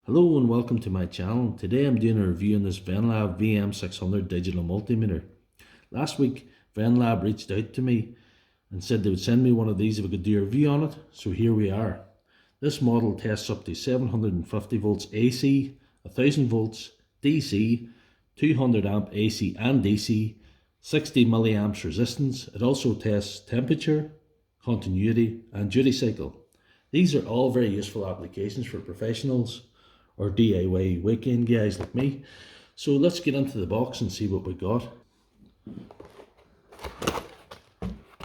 Hello and welcome to my channel. Today I'm doing a review on this Venlab VM-600 digital multimeter. Last week Venlab reached out to me and said they would send me one of these if I could do a review on it, so here we are. This model tests up to 750 volts AC, 1000 volts DC, 200 amp AC and DC, 60 milliamps resistance. It also tests temperature, continuity and duty cycle. These are all very useful applications for professionals or DIY weekend guys like me. So let's get into the box and see what we got.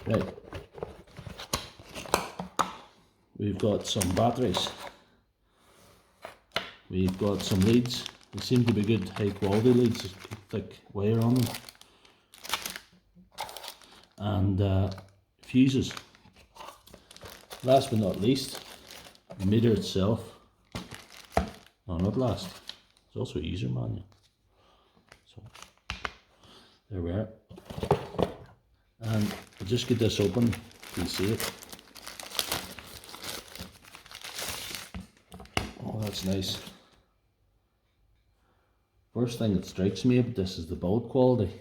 Right, we've got some batteries, we've got some leads. They seem to be good high quality leads, thick wire on them, and fuses. Last but not least, the meter itself. No, not last. There's also a user manual. So there we are. And I'll just get this open so you see it. Oh, that's nice. First thing that strikes me about this is the build quality.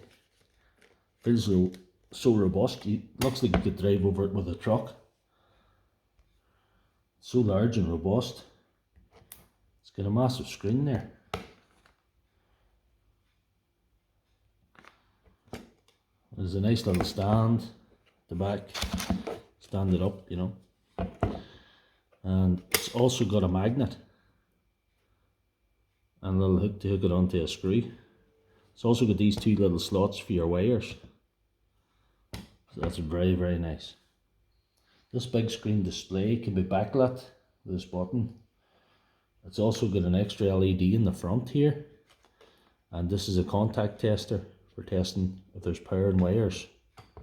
Feels so robust. It looks like you could drive over it with a truck. So large and robust. It's got a massive screen there. There's a nice little stand at the back. Stand it up, you know. And it's also got a magnet and a little hook to hook it onto a screw. It's also got these two little slots for your wires. So that's very, very nice. This big screen display can be backlit with this button. It's also got an extra LED in the front here, and this is a contact tester for testing if there's power in wires. I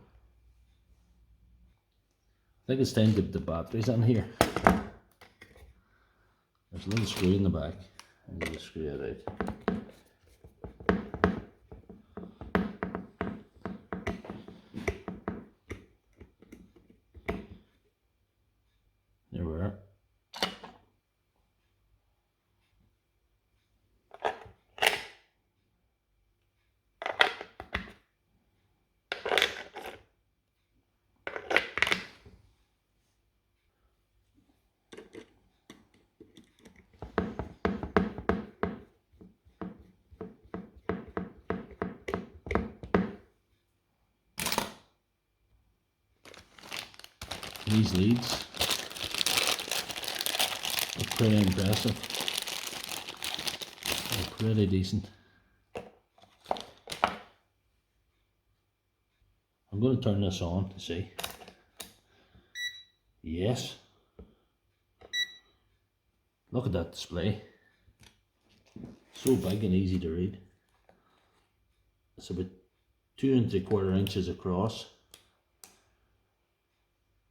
think it's time to put the batteries in here. There's a little screw in the back, and you just screw it out. There we are. These leads are pretty impressive. They're pretty decent. I'm going to turn this on to see. Yes. Look at that display. So big and easy to read. It's about 2 3/4 inches across.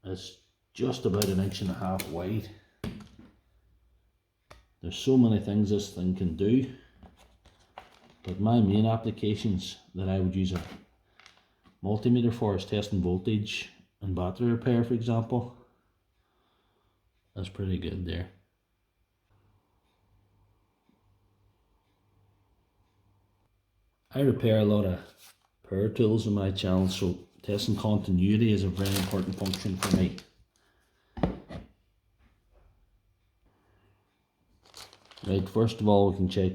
It's just about 1.5 inches wide. There's so many things this thing can do, but my main applications that I would use a multimeter for is testing voltage and battery repair, for example. That's pretty good there. I repair a lot of power tools on my channel, so testing continuity is a very important function for me. Right, first of all we can check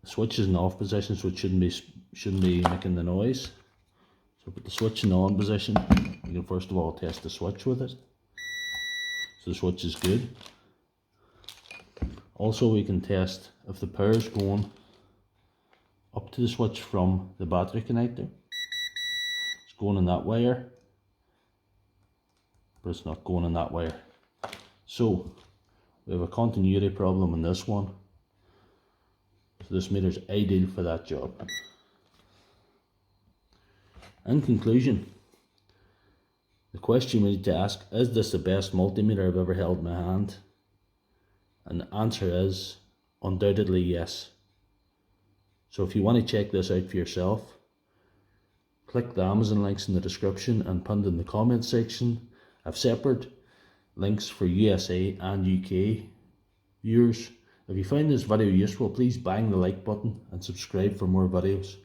the switch is in off position, so it shouldn't be making the noise. So put the switch in on position. We can first of all test the switch with it. So the switch is good. Also we can test if the power is going up to the switch from the battery connector. It's going in that wire, but it's not going in that wire. So we have a continuity problem in this one. So this meter is ideal for that job. In conclusion, the question we need to ask, is this the best multimeter I've ever held in my hand? And the answer is undoubtedly yes. So if you want to check this out for yourself, click the Amazon links in the description and pinned in the comment section. I've separate links for USA and UK viewers If you find this video useful, please bang the like button and subscribe for more videos.